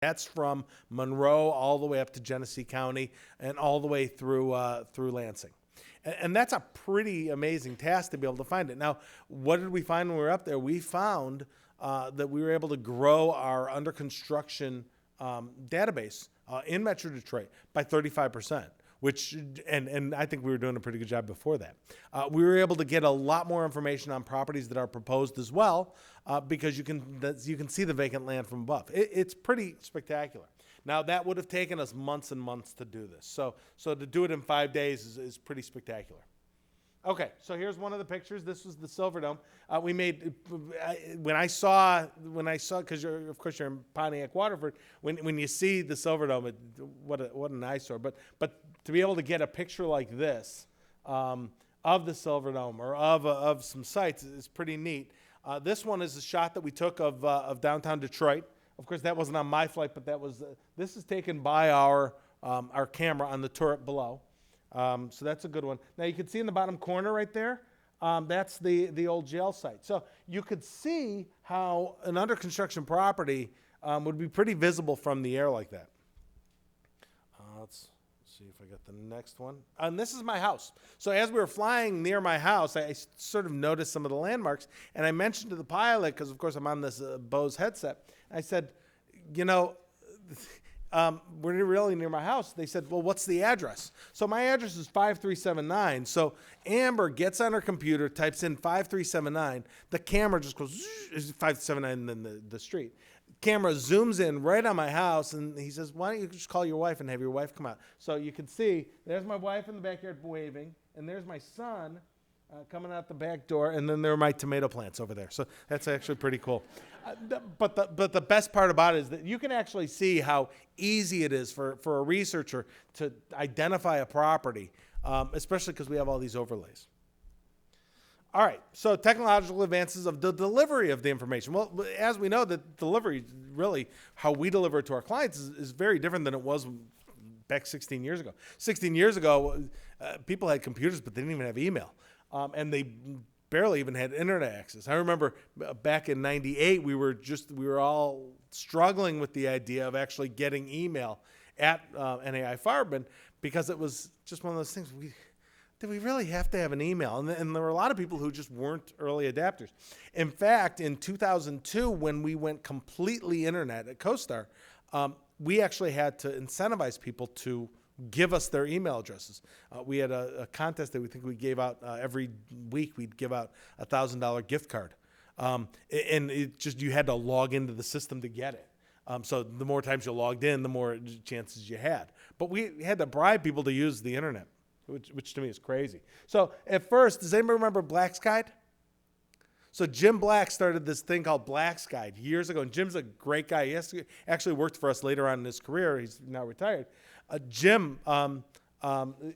That's from Monroe all the way up to Genesee County and all the way through Lansing. And that's a pretty amazing task to be able to find it. Now, what did we find when we were up there? We found that we were able to grow our under construction database in Metro Detroit by 35%. Which, and I think we were doing a pretty good job before that. We were able to get a lot more information on properties that are proposed as well, because you can see the vacant land from above. It's pretty spectacular. Now, that would have taken us months and months to do this. So to do it in 5 days is pretty spectacular. Okay, so here's one of the pictures. This was the Silverdome. We made when I saw because of course you're in Pontiac, Waterford. When you see the Silverdome, what an eyesore. But to be able to get a picture like this of the Silverdome or of some sites is pretty neat. This one is a shot that we took of downtown Detroit. Of course, that wasn't on my flight, but this is taken by our camera on the turret below. So that's a good one. Now you can see in the bottom corner right there, that's the old jail site. So you could see how an under construction property would be pretty visible from the air like that. Let's see if I got the next one. And this is my house. So as we were flying near my house, I sort of noticed some of the landmarks. And I mentioned to the pilot, because of course I'm on this Bose headset, I said, we're really near my house. They said, well, what's the address? So my address is 5379. So Amber gets on her computer, types in 5379. The camera just goes, 579 and then the street. Camera zooms in right on my house, and he says, why don't you just call your wife and have your wife come out? So you can see, there's my wife in the backyard waving, and there's my son coming out the back door, and then there are my tomato plants over there. So that's actually pretty cool. But the best part about it is that you can actually see how easy it is for a researcher to identify a property, especially because we have all these overlays. All right, so technological advances of the delivery of the information. Well, as we know, the delivery, really, how we deliver it to our clients is very different than it was back 16 years ago. 16 years ago, people had computers, but they didn't even have email. And they barely even had internet access. I remember back in '98, we were all struggling with the idea of actually getting email at NAI Fireman, because it was just one of those things. Did we really have to have an email? And there were a lot of people who just weren't early adapters. In fact, in 2002, when we went completely internet at CoStar, we actually had to incentivize people to give us their email addresses. We had a contest that we gave out every week. We'd give out a $1,000 gift card. And it just, you had to log into the system to get it. So the more times you logged in, the more chances you had. But we had to bribe people to use the internet, which to me is crazy. So at first, does anybody remember Black's Guide? So Jim Black started this thing called Black's Guide years ago, and Jim's a great guy. He actually worked for us later on in his career. He's now retired. Jim,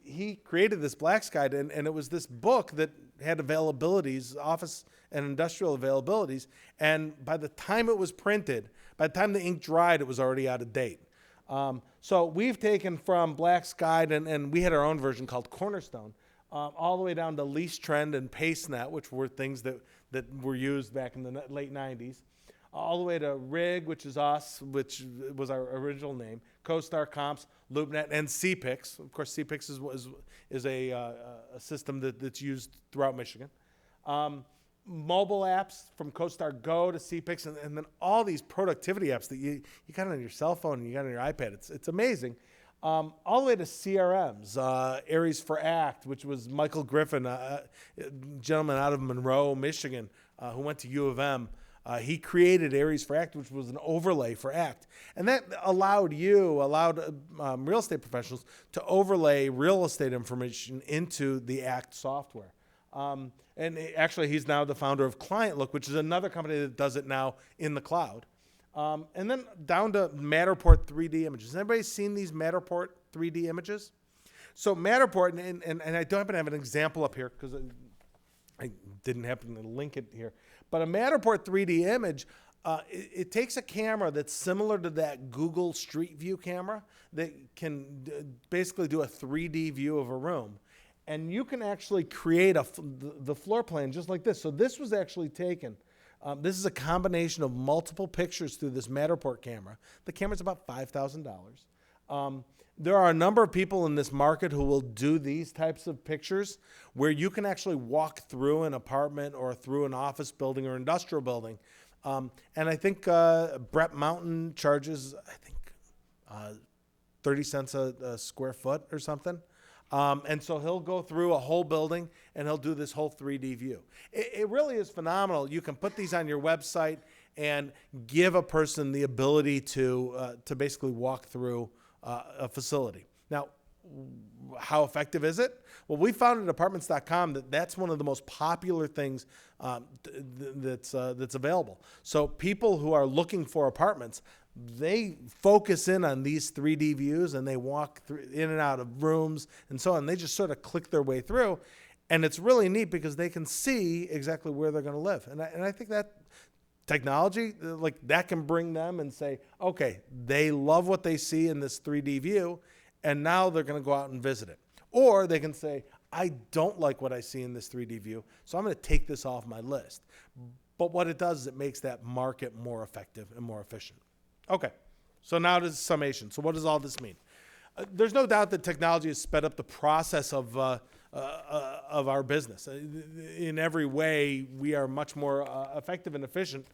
he created this Black's Guide, and it was this book that had availabilities, office and industrial availabilities, and by the time it was printed, by the time the ink dried, it was already out of date. So we've taken from Black's Guide, and we had our own version called Cornerstone, all the way down to Lease Trend and PaceNet, which were things that were used back in the late 90s, all the way to Rig, which is us, which was our original name, CoStar, Comps, LoopNet, and CPix. Of course, CPix is a system that's used throughout Michigan. Mobile apps from CoStar Go to CPix, and then all these productivity apps that you got on your cell phone and you got on your iPad. It's amazing. All the way to CRMs, Aries for Act, which was Michael Griffin, a gentleman out of Monroe, Michigan, who went to U of M. He created Aries for Act, which was an overlay for Act. And that allowed real estate professionals to overlay real estate information into the Act software. And actually, he's now the founder of ClientLook, which is another company that does it now in the cloud. And then down to Matterport 3D images. Has anybody seen these Matterport 3D images? So Matterport, and I don't happen to have an example up here because I didn't happen to link it here. But a Matterport 3D image, it takes a camera that's similar to that Google Street View camera that can basically do a 3D view of a room. And you can actually create the floor plan just like this. So this was actually taken This is a combination of multiple pictures through this Matterport camera. The camera's about $5,000. There are a number of people in this market who will do these types of pictures where you can actually walk through an apartment or through an office building or industrial building. And I think Brett Mountain charges, 30 cents a square foot or something. And so he'll go through a whole building and he'll do this whole 3D view. It really is phenomenal. You can put these on your website and give a person the ability to basically walk through a facility. Now, how effective is it? Well, we found at apartments.com that's one of the most popular things that's available. So people who are looking for apartments, they focus in on these 3D views and they walk through in and out of rooms and so on. They just sort of click their way through, and it's really neat because they can see exactly where they're going to live. And I think that technology, like that, can bring them and say, okay, they love what they see in this 3D view, and now they're going to go out and visit it. Or they can say, I don't like what I see in this 3D view, so I'm going to take this off my list. But what it does is it makes that market more effective and more efficient. Okay, so now to the summation. So what does all this mean? There's no doubt that technology has sped up the process of our business. In every way, we are much more effective and efficient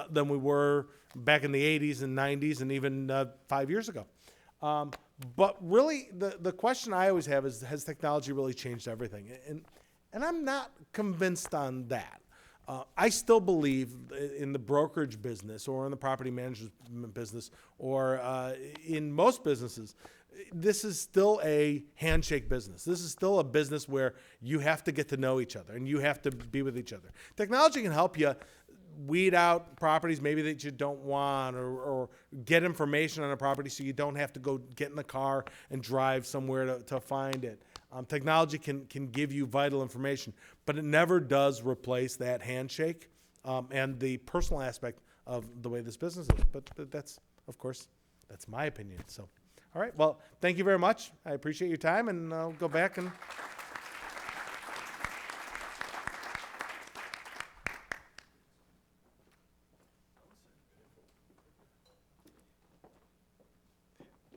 than we were back in the 80s and 90s and even 5 years ago. But really, the question I always have is, has technology really changed everything? And I'm not convinced on that. I still believe in the brokerage business or in the property management business or in most businesses, this is still a handshake business. This is still a business where you have to get to know each other and you have to be with each other. Technology can help you weed out properties maybe that you don't want, or get information on a property so you don't have to go get in the car and drive somewhere to find it. Technology can give you vital information, but it never does replace that handshake and the personal aspect of the way this business is. But that's, of course, that's my opinion. So, all right. Well, thank you very much. I appreciate your time, and I'll go back and...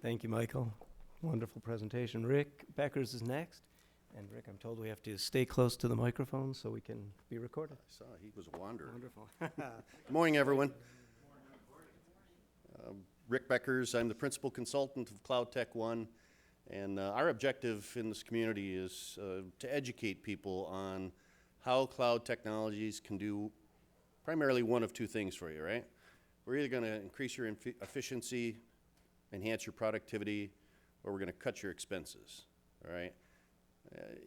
Thank you, Michael. Wonderful presentation. Rick Beckers is next. And Rick, I'm told we have to stay close to the microphone so we can be recorded. I saw he was a wanderer. Wonderful. Good morning, everyone. Rick Beckers. I'm the principal consultant of CloudTech1. And our objective in this community is to educate people on how cloud technologies can do primarily one of two things for you, right? We're either going to increase your efficiency, enhance your productivity, or we're going to cut your expenses, all right?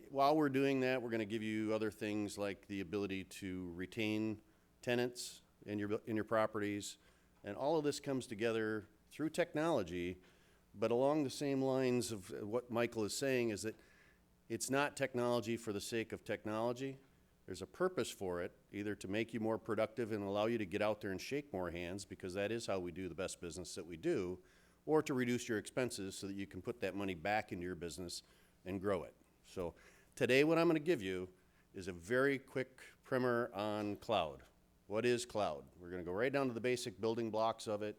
While we're doing that, we're going to give you other things like the ability to retain tenants in your properties, and all of this comes together through technology, but along the same lines of what Michael is saying is that it's not technology for the sake of technology. There's a purpose for it, either to make you more productive and allow you to get out there and shake more hands, because that is how we do the best business that we do, or to reduce your expenses so that you can put that money back into your business and grow it. So today what I'm going to give you is a very quick primer on cloud. What is cloud? We're going to go right down to the basic building blocks of it,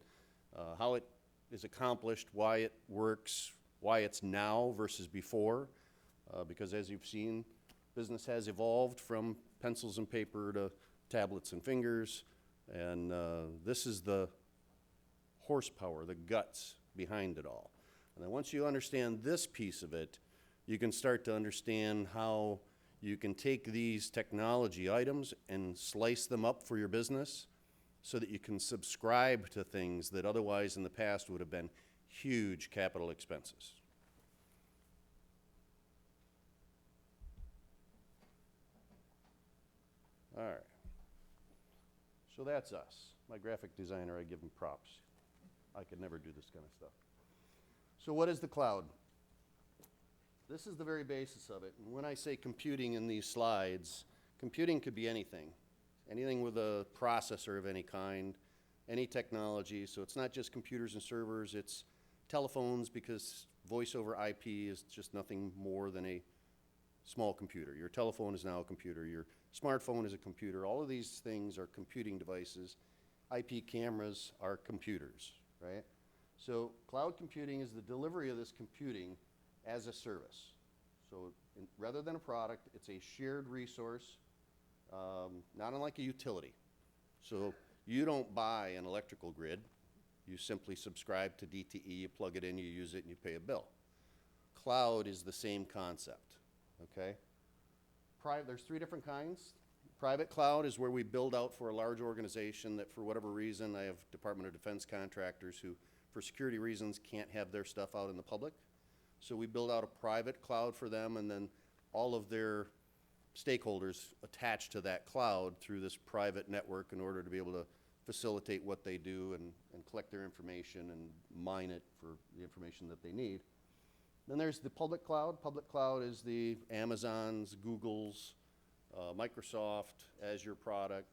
how it is accomplished, why it works, why it's now versus before, because as you've seen, business has evolved from pencils and paper to tablets and fingers, and this is the horsepower, the guts behind it all. And then once you understand this piece of it, you can start to understand how you can take these technology items and slice them up for your business so that you can subscribe to things that otherwise in the past would have been huge capital expenses. All right. So that's us. My graphic designer, I give him props. I could never do this kind of stuff. So what is the cloud? This is the very basis of it. And when I say computing in these slides, computing could be anything. Anything with a processor of any kind, any technology. So it's not just computers and servers, it's telephones, because voice over IP is just nothing more than a small computer. Your telephone is now a computer. Your smartphone is a computer. All of these things are computing devices. IP cameras are computers, right? So cloud computing is the delivery of this computing as a service. So rather than a product, it's a shared resource, not unlike a utility. So you don't buy an electrical grid. You simply subscribe to DTE, you plug it in, you use it, and you pay a bill. Cloud is the same concept, okay? There's three different kinds. Private cloud is where we build out for a large organization that for whatever reason, I have Department of Defense contractors who, for security reasons, can't have their stuff out in the public. So we build out a private cloud for them, and then all of their stakeholders attach to that cloud through this private network in order to be able to facilitate what they do and collect their information and mine it for the information that they need. Then there's the public cloud. Public cloud is the Amazons, Googles, Microsoft, Azure product.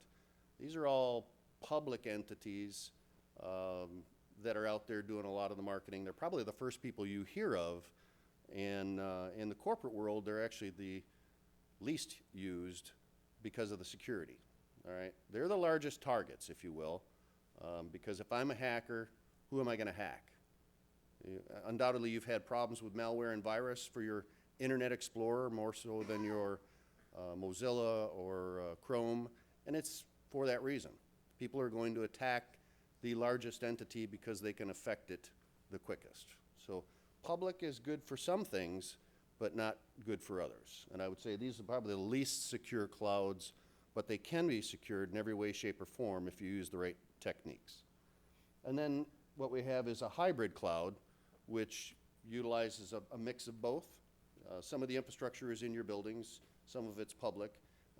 These are all public entities that are out there doing a lot of the marketing. They're probably the first people you hear of, and in the corporate world, they're actually the least used because of the security. All right, they're the largest targets, if you will, because if I'm a hacker, who am I going to hack? Undoubtedly, you've had problems with malware and virus for your Internet Explorer more so than your Mozilla or Chrome, and it's for that reason. People are going to attack the largest entity because they can affect it the quickest. So public is good for some things, but not good for others. And I would say these are probably the least secure clouds, but they can be secured in every way, shape, or form if you use the right techniques. And then what we have is a hybrid cloud, which utilizes a mix of both. Some of the infrastructure is in your buildings, some of it's public,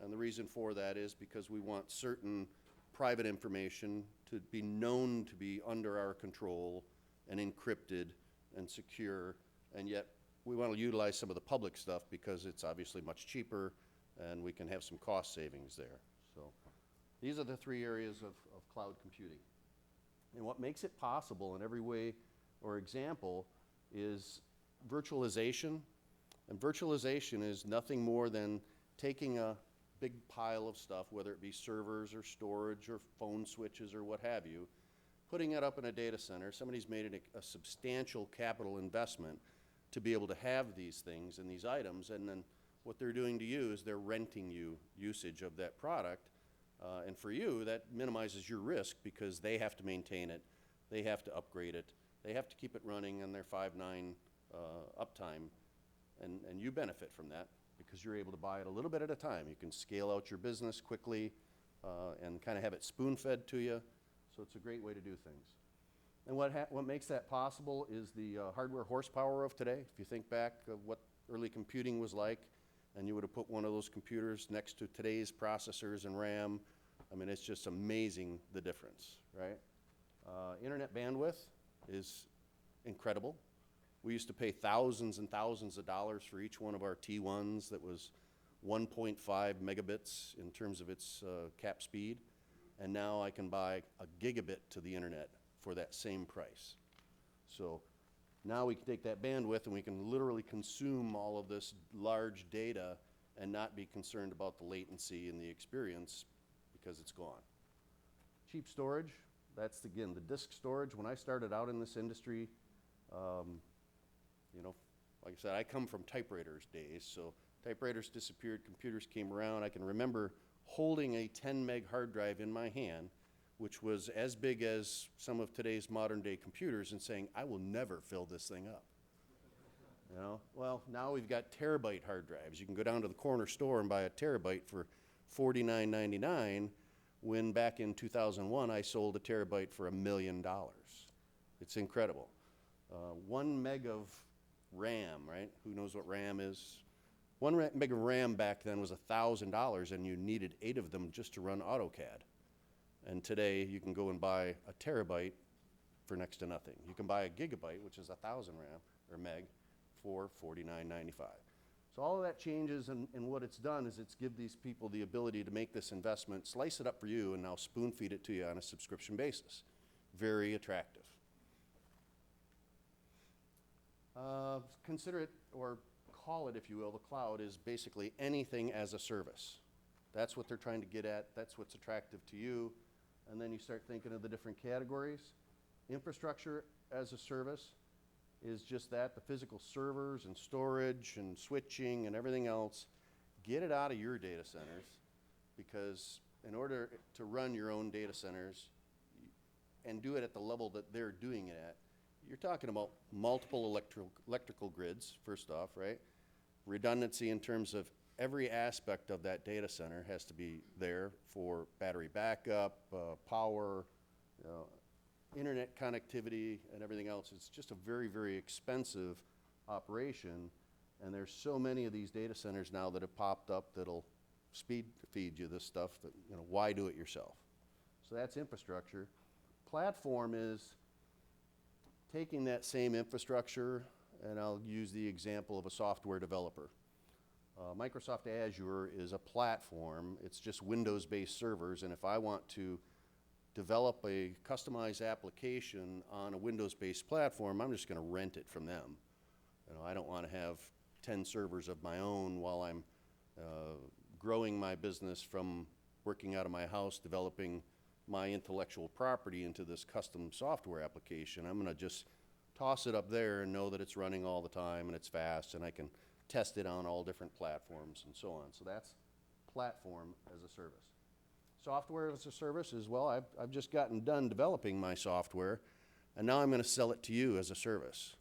and the reason for that is because we want certain private information to be known to be under our control and encrypted and secure, and yet we want to utilize some of the public stuff because it's obviously much cheaper and we can have some cost savings there. So these are the three areas of cloud computing. And what makes it possible in every way or example is virtualization. And virtualization is nothing more than taking a big pile of stuff, whether it be servers or storage or phone switches or what have you, putting it up in a data center. Somebody's made a substantial capital investment to be able to have these things and these items, and then what they're doing to you is they're renting you usage of that product, and for you, that minimizes your risk because they have to maintain it, they have to upgrade it, they have to keep it running on their 5.9 uptime, and you benefit from that because you're able to buy it a little bit at a time. You can scale out your business quickly and kind of have it spoon-fed to you, so it's a great way to do things. And what makes that possible is the hardware horsepower of today. If you think back of what early computing was like, and you would have put one of those computers next to today's processors and RAM, I mean, it's just amazing the difference, right? Internet bandwidth is incredible. We used to pay thousands and thousands of dollars for each one of our T1s that was 1.5 megabits in terms of its cap speed, and now I can buy a gigabit to the internet for that same price. So now we can take that bandwidth and we can literally consume all of this large data and not be concerned about the latency and the experience because it's gone. Cheap storage, that's again the disk storage. When I started out in this industry, you know, like I said, I come from typewriters days, so typewriters disappeared, computers came around. I can remember holding a 10 meg hard drive in my hand, which was as big as some of today's modern day computers, and saying, I will never fill this thing up. You know, well, now we've got terabyte hard drives. You can go down to the corner store and buy a terabyte for $49.99, when back in 2001, I sold a terabyte for $1 million. It's incredible. 1 meg of RAM, right? Who knows what RAM is? 1 meg of RAM back then was $1,000, and you needed 8 of them just to run AutoCAD. And today, you can go and buy a terabyte for next to nothing. You can buy a gigabyte, which is 1,000 RAM or meg, for $49.95. So all of that changes, and what it's done is it's give these people the ability to make this investment, slice it up for you, and now spoon feed it to you on a subscription basis. Very attractive. Consider it or call it, if you will, the cloud is basically anything as a service. That's what they're trying to get at. That's what's attractive to you. And then you start thinking of the different categories. Infrastructure as a service is just that, the physical servers and storage and switching and everything else. Get it out of your data centers, because in order to run your own data centers and do it at the level that they're doing it at, you're talking about multiple electrical grids, first off, right? Redundancy in terms of every aspect of that data center has to be there for battery backup, power, internet connectivity, and everything else. It's just a very, very expensive operation, and there's so many of these data centers now that have popped up that'll feed you this stuff that, why do it yourself? So that's infrastructure. Platform is taking that same infrastructure, and I'll use the example of a software developer. Microsoft Azure is a platform. It's just Windows-based servers, and if I want to develop a customized application on a Windows-based platform, I'm just going to rent it from them. I don't want to have 10 servers of my own while I'm growing my business from working out of my house, developing my intellectual property into this custom software application. I'm going to just toss it up there and know that it's running all the time and it's fast, and I can test it on all different platforms and so on. So that's platform as a service. Software as a service is, well, I've just gotten done developing my software, and now I'm going to sell it to you as a service.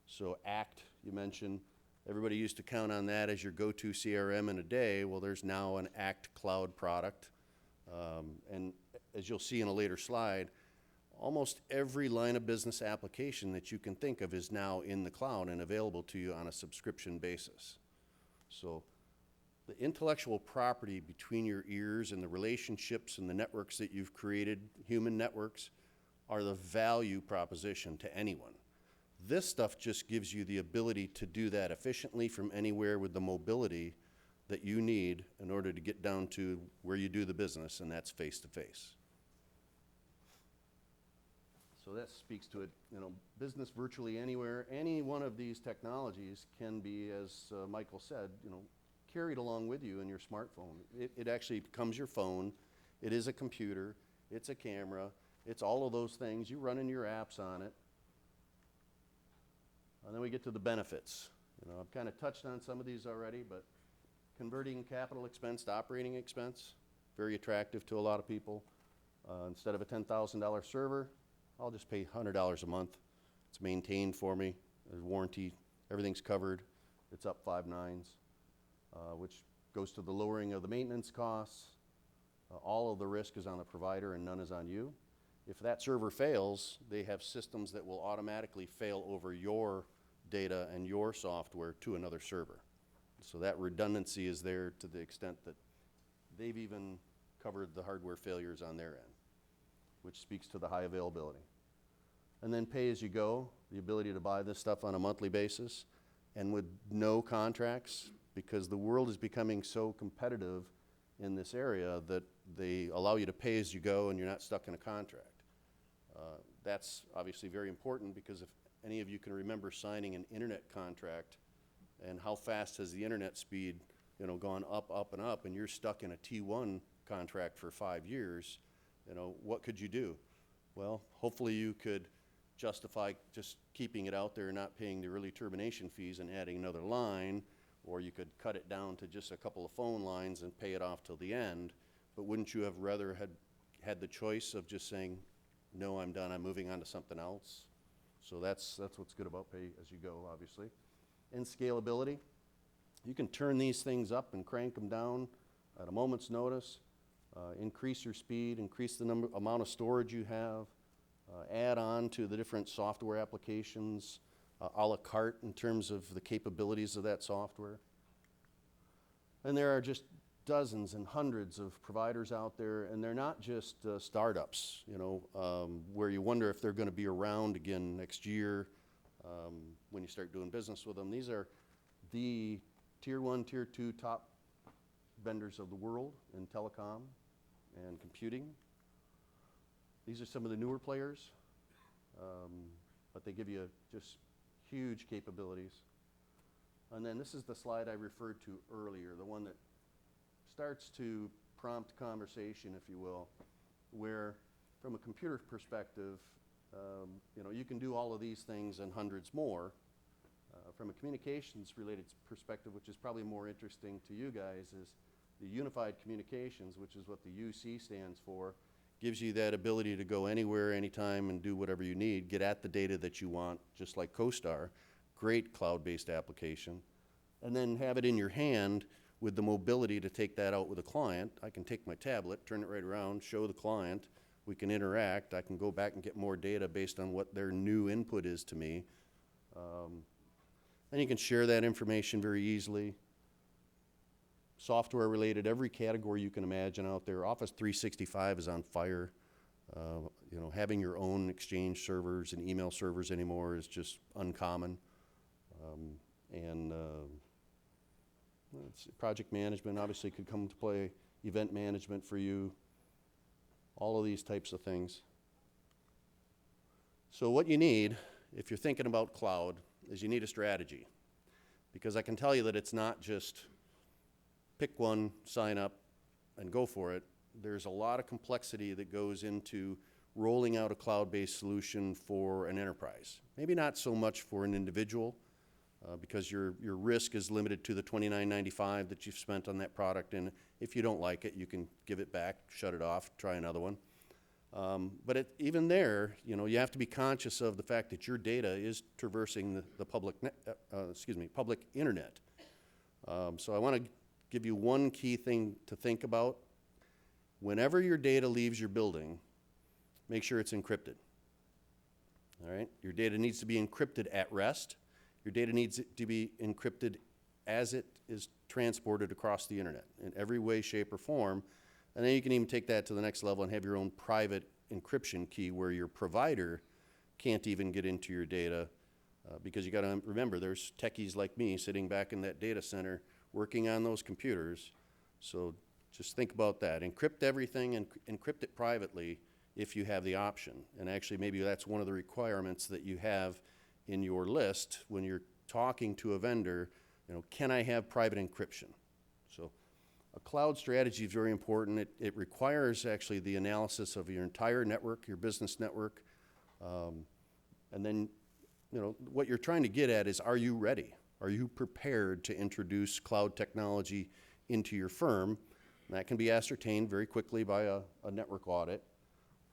So ACT, you mentioned, everybody used to count on that as your go-to CRM in a day. Well, there's now an ACT cloud product. And as you'll see in a later slide, almost every line of business application that you can think of is now in the cloud and available to you on a subscription basis. So the intellectual property between your ears and the relationships and the networks that you've created, human networks, are the value proposition to anyone. This stuff just gives you the ability to do that efficiently from anywhere with the mobility that you need in order to get down to where you do the business, and that's face-to-face. So that speaks to it, business virtually anywhere. Any one of these technologies can be, as Michael said, carried along with you in your smartphone. It actually becomes your phone. It is a computer. It's a camera. It's all of those things. You running your apps on it. And then we get to the benefits. I've kind of touched on some of these already, but converting capital expense to operating expense, very attractive to a lot of people. Instead of a $10,000 server, I'll just pay $100 a month. It's maintained for me. There's warranty. Everything's covered. It's up 5 nines, which goes to the lowering of the maintenance costs. All of the risk is on the provider and none is on you. If that server fails, they have systems that will automatically fail over your data and your software to another server. So that redundancy is there to the extent that they've even covered the hardware failures on their end, which speaks to the high availability. And then pay as you go, the ability to buy this stuff on a monthly basis and with no contracts, because the world is becoming so competitive in this area that they allow you to pay as you go and you're not stuck in a contract. That's obviously very important, because if any of you can remember signing an internet contract and how fast has the internet speed gone up and up, and you're stuck in a T1 contract for 5 years, what could you do? Well, hopefully you could justify just keeping it out there and not paying the early termination fees and adding another line, or you could cut it down to just a couple of phone lines and pay it off till the end. But wouldn't you have rather had the choice of just saying, no, I'm done, I'm moving on to something else? So that's what's good about pay as you go, obviously. And scalability. You can turn these things up and crank them down at a moment's notice, increase your speed, increase the amount of storage you have, add on to the different software applications, a la carte in terms of the capabilities of that software. And there are just dozens and hundreds of providers out there, and they're not just startups, where you wonder if they're going to be around again next year when you start doing business with them. These are the tier 1, tier 2 top vendors of the world in telecom and computing. These are some of the newer players, but they give you just huge capabilities. And then this is the slide I referred to earlier, the one that starts to prompt conversation, if you will, where from a computer perspective, you can do all of these things and hundreds more. From a communications related perspective, which is probably more interesting to you guys, is the unified communications, which is what the UC stands for, gives you that ability to go anywhere, anytime, and do whatever you need, get at the data that you want, just like CoStar. Great cloud-based application. And then have it in your hand with the mobility to take that out with a client. I can take my tablet, turn it right around, show the client, we can interact, I can go back and get more data based on what their new input is to me. And you can share that information very easily. Software related, every category you can imagine out there. Office 365 is on fire. Having your own Exchange servers and email servers anymore is just uncommon. Project management obviously could come into play, event management for you, all of these types of things. So what you need, if you're thinking about cloud, is you need a strategy. Because I can tell you that it's not just pick one, sign up, and go for it. There's a lot of complexity that goes into rolling out a cloud-based solution for an enterprise. Maybe not so much for an individual, because your risk is limited to the $29.95 that you've spent on that product, and if you don't like it, you can give it back, shut it off, try another one. But even there, you have to be conscious of the fact that your data is traversing the public internet. So I want to give you one key thing to think about. Whenever your data leaves your building, make sure it's encrypted. All right? Your data needs to be encrypted at rest. Your data needs to be encrypted as it is transported across the internet in every way, shape, or form. And then you can even take that to the next level and have your own private encryption key where your provider can't even get into your data, because you got to remember there's techies like me sitting back in that data center working on those computers. So just think about that. Encrypt everything and encrypt it privately if you have the option. And actually maybe that's one of the requirements that you have in your list when you're talking to a vendor, can I have private encryption? So a cloud strategy is very important. It requires actually the analysis of your entire network, your business network. And then, what you're trying to get at is, are you ready? Are you prepared to introduce cloud technology into your firm? And that can be ascertained very quickly by a network audit.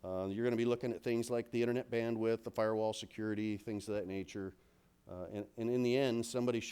You're going to be looking at things like the internet bandwidth, the firewall security, things of that nature. And in the end, somebody